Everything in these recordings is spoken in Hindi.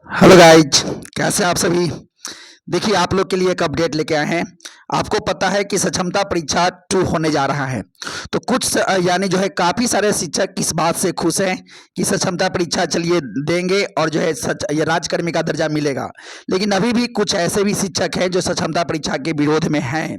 हेलो गाइज, कैसे हैं आप सभी। देखिए, आप लोग के लिए एक अपडेट लेके आए हैं। आपको पता है कि सक्षमता परीक्षा 2 होने जा रहा है। तो कुछ यानी जो है काफ़ी सारे शिक्षक इस बात से खुश हैं कि सक्षमता परीक्षा चलिए देंगे और जो है सच ये राज्यकर्मी का दर्जा मिलेगा। लेकिन अभी भी कुछ ऐसे भी शिक्षक हैं जो सक्षमता परीक्षा के विरोध में हैं।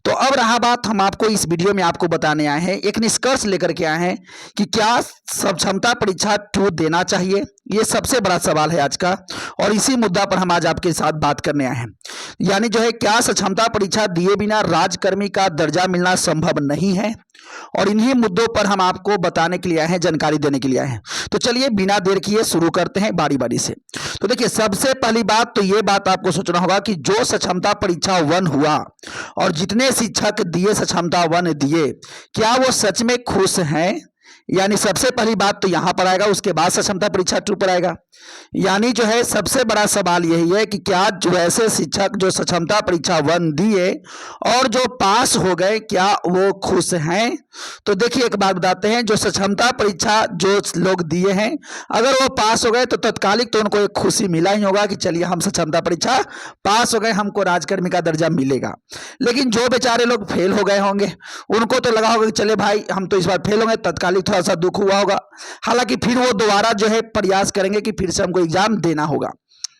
तो अब रहा बात, हम आपको इस वीडियो में आपको बताने आए हैं, एक निष्कर्ष लेकर के आए हैं कि क्या सक्षमता परीक्षा 2 देना चाहिए। ये सबसे बड़ा सवाल है आज का, और इसी मुद्दा पर हम आज आपके साथ बात करने आए हैं। यानी जो है, क्या सक्षमता परीक्षा दिए बिना राज्यकर्मी का दर्जा मिलना संभव नहीं है, और इन्हीं मुद्दों पर हम आपको बताने के लिए आए हैं, जानकारी देने के लिए आए हैं। तो चलिए बिना देर किए शुरू करते हैं बारी बारी से। तो देखिए, सबसे पहली बात तो ये बात आपको सोचना होगा कि जो सक्षमता परीक्षा 1 हुआ और जितने शिक्षक दिए सक्षमता 1 दिए, क्या वो सच में खुश हैं। यानी सबसे पहली बात तो यहां पर आएगा, उसके बाद सक्षमता परीक्षा 2 पर आएगा। यानी जो है सबसे बड़ा सवाल यही है कि क्या जो ऐसे शिक्षक जो सक्षमता परीक्षा 1 दिए और जो पास हो गए, क्या वो खुश हैं। तो देखिए, एक बात बताते हैं, जो सक्षमता परीक्षा जो लोग दिए हैं, अगर वो पास हो गए तो तत्कालिक तो उनको एक खुशी मिला ही होगा कि चलिए हम सक्षमता परीक्षा पास हो गए, हमको राज्यकर्मी का दर्जा मिलेगा। लेकिन जो बेचारे लोग फेल हो गए होंगे, उनको तो लगा होगा कि चले भाई हम तो इस बार फेल हो गए, तत्कालिक थोड़ा सा दुख हुआ होगा। हालांकि फिर वो दोबारा जो है प्रयास करेंगे कि फिर से हमको एग्जाम देना होगा।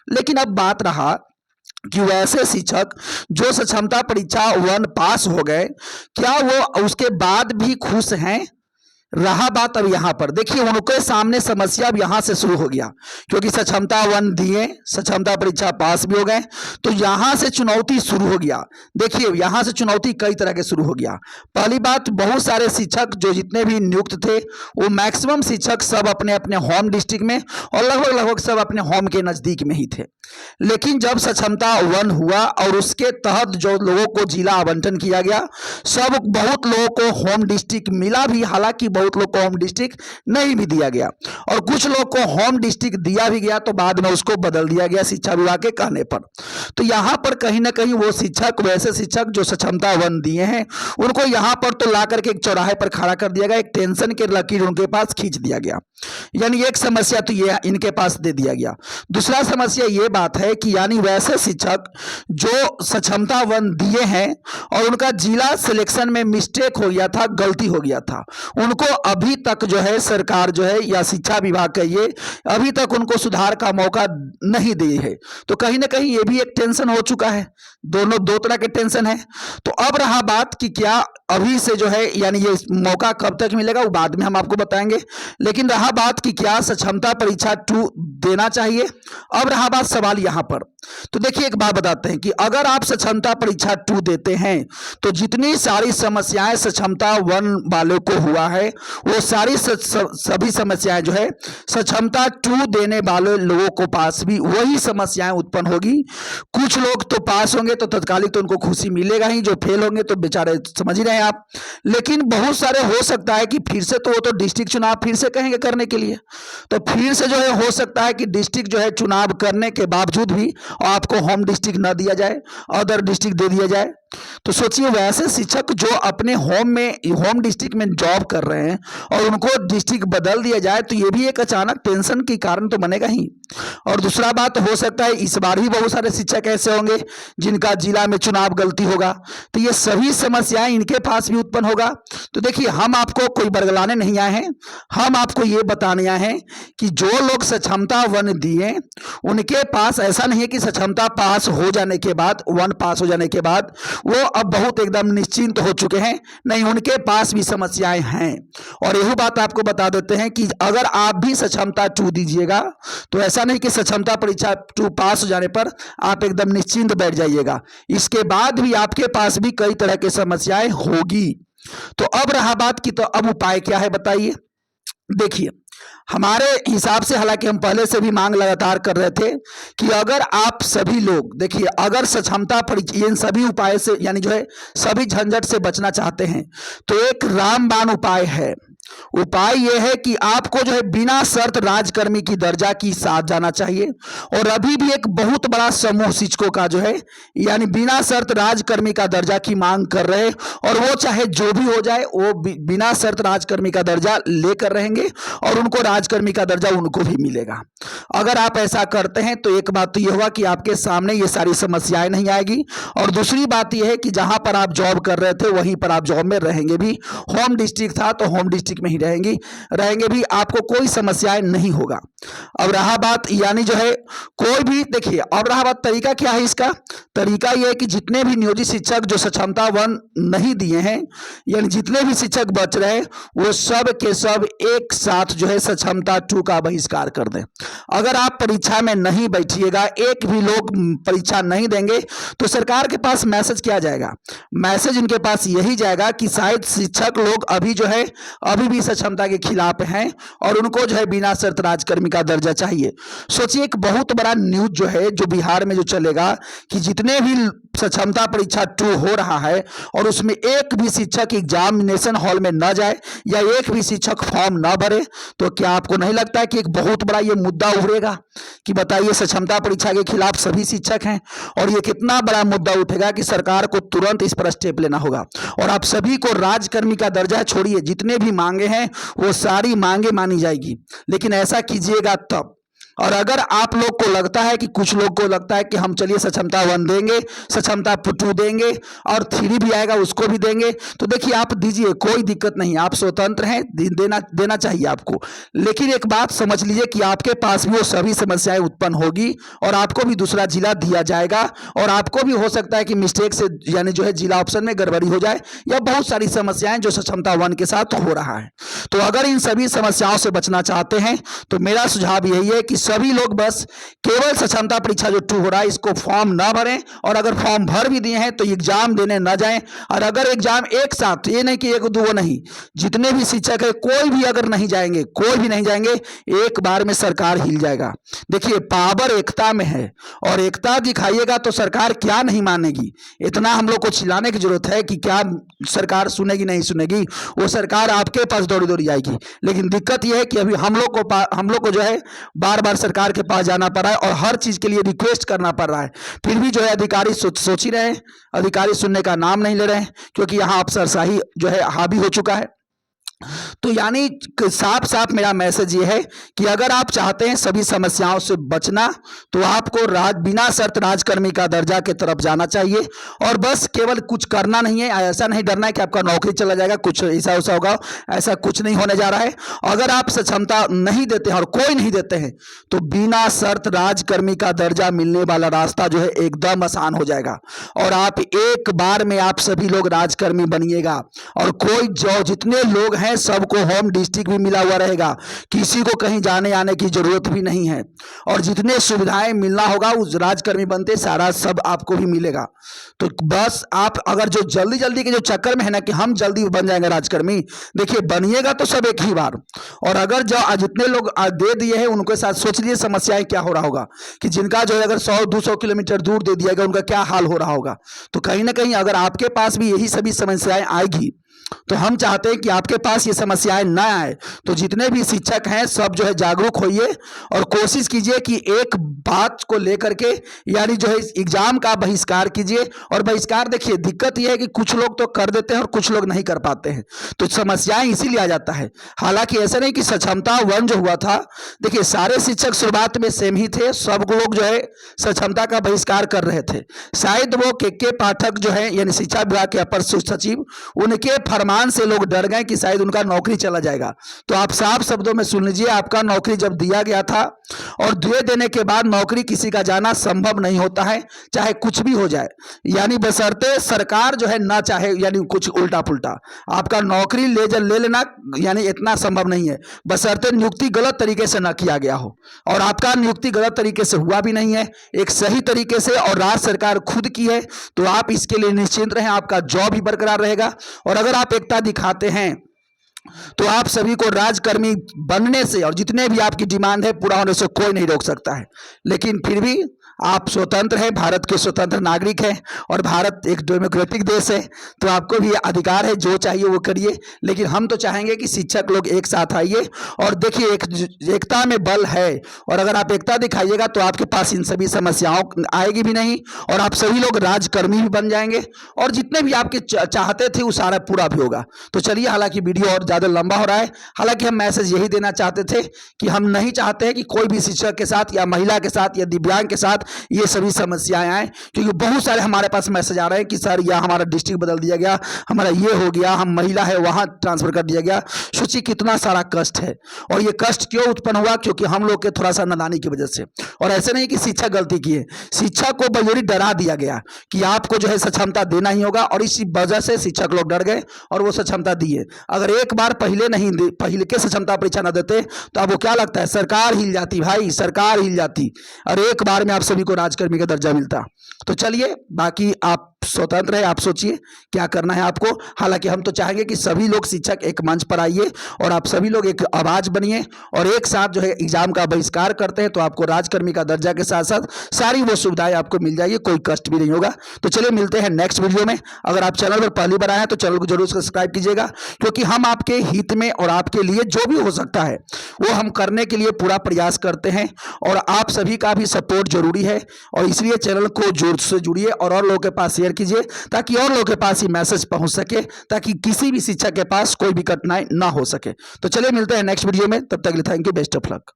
लेकिन अब बात रहा कि वैसे शिक्षक जो सक्षमता परीक्षा 1 पास हो गए, क्या वो उसके बाद भी खुश हैं। रहा बात अब यहाँ पर, देखिए उनके सामने समस्या अब यहाँ से शुरू हो गया, क्योंकि सक्षमता 1 दिए, सक्षमता परीक्षा पास भी हो गए, तो यहाँ से चुनौती शुरू हो गया। देखिए यहाँ से चुनौती कई तरह के शुरू हो गया। पहली बात, बहुत सारे शिक्षक जो जितने भी नियुक्त थे, वो मैक्सिमम शिक्षक सब अपने अपने होम डिस्ट्रिक्ट में और लगभग लगभग सब अपने होम के नज़दीक में ही थे। लेकिन जब सक्षमता 1 हुआ और उसके तहत जो लोगों को जिला आवंटन किया गया, सब बहुत लोगों को होम डिस्ट्रिक्ट मिला भी, हालांकि बहुत लोग को होम डिस्ट्रिक्ट नहीं भी दिया गया, और कुछ लोग को होम डिस्ट्रिक्ट दिया भी गया तो बाद में उसको बदल दिया गया शिक्षा विभाग के कहने पर। तो यहाँ पर कहीं ना कहीं वो शिक्षक, वैसे शिक्षक जो सक्षमता 1 दिए हैं, उनको यहाँ पर तो ला करके एक चौराहे पर खड़ा कर दिया गया, एक टेंशन के लकीर उनके पास खींच दिया गया। यानी एक समस्या तो ये इनके पास दे दिया गया। दूसरा समस्या ये बात है कि यानी वैसे शिक्षक जो सक्षमता 1 दिए हैं और उनका जिला सिलेक्शन में मिस्टेक हो गया था, गलती हो गया था, उनको अभी तक जो है सरकार जो है या शिक्षा विभाग कहिए, अभी तक उनको सुधार का मौका नहीं दी है। तो कहीं ना कहीं ये भी एक टेंशन हो चुका है। दोनों दो तरह के टेंशन है। तो अब रहा बात कि क्या अभी से जो है यानी ये मौका कब तक मिलेगा, वो बाद में हम आपको बताएंगे। लेकिन रहा बात कि क्या सक्षमता परीक्षा 2 देना चाहिए। अब रहा बात सवाल यहाँ पर, तो देखिए एक बात बताते हैं कि अगर आप सक्षमता परीक्षा 2 देते हैं तो जितनी सारी समस्याएं सक्षमता 1 वालों को हुआ है, वो सारी सभी समस्याएं जो है सक्षमता 2 देने वाले लोगों को पास भी वही समस्याएं उत्पन्न होगी। कुछ लोग तो पास होंगे तो तत्कालिक तो उनको खुशी मिलेगा ही, जो फेल होंगे तो बेचारे समझ ही रहे हैं आप। लेकिन बहुत सारे हो सकता है कि फिर से तो वो तो डिस्ट्रिक्ट चुनाव फिर से कहेंगे करने के लिए, तो फिर से जो है हो सकता है कि डिस्ट्रिक्ट जो है चुनाव करने के बावजूद भी आपको होम डिस्ट्रिक्ट न दिया जाए, अदर डिस्ट्रिक्ट दे दिया जाए। तो सोचिए वैसे शिक्षक जो अपने होम डिस्ट्रिक्ट में जॉब कर रहे हैं और उनको डिस्ट्रिक्ट बदल दिया जाए, तो ये भी एक अचानक टेंशन के कारण तो बनेगा ही। और दूसरा बात, हो सकता है इस बार भी बहुत सारे शिक्षक ऐसे होंगे जिनका जिला में चुनाव गलती होगा, तो ये सभी समस्याएं इनके पास भी उत्पन्न होगा। तो देखिए, हम आपको कोई बरगलाने नहीं आए हैं, हम आपको ये बताने आए हैं कि जो लोग सक्षमता 1 दिए, उनके पास ऐसा नहीं है कि सक्षमता पास हो जाने के बाद 1 पास हो जाने के बाद वो अब बहुत एकदम निश्चिंत हो चुके हैं। नहीं, उनके पास भी समस्याएं हैं। और यही बात आपको बता देते हैं कि अगर आप भी सक्षमता 2 दीजिएगा तो ऐसा नहीं कि सक्षमता परीक्षा 2 पास हो जाने पर आप एकदम निश्चिंत बैठ जाइएगा, इसके बाद भी आपके पास भी कई तरह की समस्याएं होगी। तो अब रहा बात कि तो अब उपाय क्या है बताइए। देखिए, हमारे हिसाब से, हालांकि हम पहले से भी मांग लगातार कर रहे थे कि अगर आप सभी लोग देखिए, अगर सक्षमता परीक्षा इन सभी उपाय से यानी जो है सभी झंझट से बचना चाहते हैं, तो एक रामबाण उपाय है। उपाय यह है कि आपको जो है बिना शर्त राजकर्मी की दर्जा की साथ जाना चाहिए। और अभी भी एक बहुत बड़ा समूह शिक्षकों का जो है यानी बिना शर्त राजकर्मी का दर्जा की मांग कर रहे, और वो चाहे जो भी हो जाए वो बिना शर्त राजकर्मी का दर्जा लेकर रहेंगे और उनको राजकर्मी का दर्जा उनको भी मिलेगा। अगर आप ऐसा करते हैं तो एक बात तो यह होगा कि आपके सामने ये सारी समस्याएं नहीं आएगी, और दूसरी बात यह है कि जहां पर आप जॉब कर रहे थे वहीं पर आप जॉब में रहेंगे भी। होम डिस्ट्रिक्ट था तो होम डिस्ट्रिक्ट में ही रहेंगे भी, आपको कोई समस्याएं नहीं होगा। अब रहा बात यानी जो है कोई भी देखिए, अब रहा बात तरीका क्या है इसका। तरीका यह है कि जितने भी नियोजित शिक्षक जो सक्षमता 1 नहीं दिए हैं, यानी जितने भी शिक्षक बच रहे वो सब के सब एक साथ जो है सक्षमता 2 का बहिष्कार कर दें। अगर आप परीक्षा में नहीं बैठिएगा, एक भी लोग परीक्षा नहीं देंगे, तो सरकार के पास मैसेज क्या जाएगा, मैसेज उनके पास यही जाएगा कि शायद शिक्षक लोग अभी जो है अभी भी सक्षमता के खिलाफ हैं और उनको जो है बिना शर्त राजकर्मी का दर्जा चाहिए। सोचिए एक बहुत बड़ा न्यूज जो है जो बिहार में जो चलेगा कि जितने भी सक्षमता परीक्षा 2 हो रहा है और उसमें एक भी शिक्षक एग्जामिनेशन हॉल में न जाए या एक भी शिक्षक फॉर्म न भरे, तो क्या आपको नहीं लगता है कि एक बहुत बड़ा ये मुद्दा उभरेगा कि बताइए सक्षमता परीक्षा के खिलाफ सभी शिक्षक हैं, और ये कितना बड़ा मुद्दा उठेगा कि सरकार को तुरंत इस पर स्टेप लेना होगा और आप सभी को राजकर्मी का दर्जा छोड़िए, जितने भी मांगे हैं वो सारी मांगे मानी जाएगी। लेकिन ऐसा कीजिएगा तब। और अगर आप लोग को लगता है कि कुछ लोग को लगता है कि हम चलिए सक्षमता 1 देंगे, सक्षमता 2 देंगे और 3 भी आएगा उसको भी देंगे, तो देखिए आप दीजिए, कोई दिक्कत नहीं, आप स्वतंत्र हैं, देना चाहिए आपको। लेकिन एक बात समझ लीजिए कि आपके पास भी वो सभी समस्याएं उत्पन्न होगी और आपको भी दूसरा जिला दिया जाएगा और आपको भी हो सकता है कि मिस्टेक से यानी जो है जिला ऑप्शन में गड़बड़ी हो जाए, या बहुत सारी समस्याएं जो सक्षमता 1 के साथ हो रहा है। तो अगर इन सभी समस्याओं से बचना चाहते हैं तो मेरा सुझाव यही है कि सभी लोग बस केवल सक्षमता परीक्षा जो 2 हो रहा है इसको फॉर्म ना भरें, और अगर फॉर्म भर भी दिए हैं तो एग्जाम देने ना जाएं। और अगर एग्जाम एक साथ, ये नहीं कि एक दो नहीं, जितने भी शिक्षक है कोई भी अगर नहीं जाएंगे, कोई भी नहीं जाएंगे, एक बार में सरकार हिल जाएगा। देखिए पावर एकता में है, और एकता दिखाइएगा तो सरकार क्या नहीं मानेगी। इतना हम लोग को चिल्लाने की जरूरत है कि क्या सरकार सुनेगी नहीं सुनेगी, वो सरकार आपके पास दौड़ी दौड़ी आएगी। लेकिन दिक्कत यह है कि अभी हम लोग को जो है बार बार सरकार के पास जाना पड़ रहा है और हर चीज के लिए रिक्वेस्ट करना पड़ रहा है, फिर भी जो है अधिकारी सोच ही रहे हैं, अधिकारी सुनने का नाम नहीं ले रहे हैं, क्योंकि यहाँ अफसरशाही जो है हावी हो चुका है। तो यानी साफ साफ मेरा मैसेज ये है कि अगर आप चाहते हैं सभी समस्याओं से बचना तो आपको बिना शर्त राजकर्मी का दर्जा की तरफ जाना चाहिए, और बस केवल कुछ करना नहीं है, ऐसा नहीं डरना है कि आपका नौकरी चला जाएगा, कुछ ऐसा वैसा होगा, ऐसा कुछ नहीं होने जा रहा है। अगर आप सक्षमता नहीं देते हैं और कोई नहीं देते हैं तो बिना शर्त राजकर्मी का दर्जा मिलने वाला रास्ता जो है एकदम आसान हो जाएगा, और आप एक बार में आप सभी लोग राजकर्मी बनिएगा, और कोई जो जितने लोग हैं सबको होम डिस्ट्रिक्ट भी मिला हुआ रहेगा, किसी को कहीं जाने आने की जरूरत भी नहीं है, और जितने सुविधाएं मिलना होगा उस राजकर्मी बनते सारा सब आपको भी मिलेगा। तो बस आप अगर जो जल्दी जल्दी के जो चक्कर में है ना कि हम जल्दी बन जाएंगे राजकर्मी, देखिए बनिएगा तो सब एक ही बार, और अगर जो जितने लोग दे दिए हैं उनके साथ सोच लिए समस्याएं क्या हो रहा होगा, कि जिनका जो है अगर 100-200 किलोमीटर दूर दे दिया गया उनका क्या हाल हो रहा होगा। तो कहीं ना कहीं अगर आपके पास भी यही सभी समस्याएं आएगी, तो हम चाहते हैं कि आपके पास ये समस्याएं ना आए। तो जितने भी शिक्षक हैं सब जो है जागरूक होइए और कोशिश कीजिए कि एक बात को लेकर के यानी जो है एग्जाम का बहिष्कार कीजिए। और बहिष्कार देखिए दिक्कत यह है कि कुछ लोग तो कर देते हैं और कुछ लोग नहीं कर पाते हैं, तो समस्याएं इसीलिए आ जाता है। हालांकि ऐसा नहीं कि सक्षमता 1 जो हुआ था, देखिए सारे शिक्षक शुरुआत में सेम ही थे, सब लोग जो है सक्षमता का बहिष्कार कर रहे थे। शायद वो के पाठक जो है यानी शिक्षा विभाग के अपर सचिव, उनके फरमान से लोग डर गए कि शायद उनका नौकरी चला जाएगा। तो आप साफ शब्दों में सुन लीजिए, आपका नौकरी जब दिया गया था और दे देने के बाद नौकरी किसी का जाना संभव नहीं होता है, चाहे कुछ भी हो जाए, यानी बशर्ते सरकार जो है ना चाहे, यानी कुछ उल्टा पुल्टा आपका नौकरी ले लेना यानी इतना संभव नहीं है, बशर्ते नियुक्ति गलत तरीके से ना किया गया हो। और आपका नियुक्ति गलत तरीके से हुआ भी नहीं है, एक सही तरीके से, और राज्य सरकार खुद की है, तो आप इसके लिए निश्चिंत रहें, आपका जॉब ही बरकरार रहेगा। और अगर आप एकता दिखाते हैं तो आप सभी को राजकर्मी बनने से और जितने भी आपकी डिमांड है पूरा होने से कोई नहीं रोक सकता है। लेकिन फिर भी आप स्वतंत्र हैं, भारत के स्वतंत्र नागरिक हैं और भारत एक डेमोक्रेटिक देश है, तो आपको भी अधिकार है, जो चाहिए वो करिए। लेकिन हम तो चाहेंगे कि शिक्षक लोग एक साथ आइए और देखिए एकता में बल है, और अगर आप एकता दिखाइएगा तो आपके पास इन सभी समस्याओं आएगी भी नहीं और आप सभी लोग राजकर्मी भी बन जाएंगे और जितने भी आपके चाहते थे वो सारा पूरा भी होगा। तो चलिए, हालांकि वीडियो और ज़्यादा लंबा हो रहा है, हालांकि हम मैसेज यही देना चाहते थे कि हम नहीं चाहते हैं कि कोई भी शिक्षक के साथ या महिला के साथ या दिव्यांग के साथ ये सभी समस्याएं आए, क्योंकि बहुत सारे हमारे पास मैसेज आ रहे हैं कि सर या हमारा डिस्ट्रिक्ट बदल दिया गया, हमारा ये हो गया, हम महिला है वहां ट्रांसफर कर दिया गया। सोचिए कितना सारा कष्ट है, और ये कष्ट क्यों उत्पन्न हुआ? क्योंकि हम लोग के थोड़ा सा नादानी की वजह से। और ऐसे नहीं कि शिक्षक गलती की है, शिक्षक को बजोरी डरा दिया गया कि आपको जो है सक्षमता देना ही होगा, और इसी वजह से शिक्षक लोग डर गए और वो सक्षमता दिए। अगर एक बार पहले के सक्षमता परीक्षा न देते तो अब वो क्या लगता है, सरकार हिल जाती भाई, सरकार हिल जाती, और एक बार में आप सभी को राजकर्मी का दर्जा मिलता। तो चलिए, बाकी आप स्वतंत्र है, आप सोचिए क्या करना है आपको। हालांकि हम तो चाहेंगे कि सभी लोग शिक्षक एक मंच पर आइए और आप सभी लोग एक आवाज बनिए और एक साथ जो है एग्जाम का बहिष्कार करते हैं, तो आपको राजकर्मी का दर्जा के साथ साथ सारी वो सुविधाएं आपको मिल जाएगी, कोई कष्ट भी नहीं होगा। तो चलिए, मिलते हैं नेक्स्ट वीडियो में। अगर आप चैनल पर पहली बार आए हैं तो चैनल को जरूर सब्सक्राइब कीजिएगा, क्योंकि हम आपके हित में और आपके लिए जो भी हो सकता है वो हम करने के लिए पूरा प्रयास करते हैं, और आप सभी का भी सपोर्ट जरूरी है। और इसलिए चैनल को जोर से जुड़िए और लोगों के पास शेयर कीजिए, ताकि और लोगों के पास ये मैसेज पहुंच सके, ताकि किसी भी शिक्षक के पास कोई भी कठिनाई ना हो सके। तो चलिए, मिलते हैं नेक्स्ट वीडियो में, तब तक के लिए thank you, best of luck.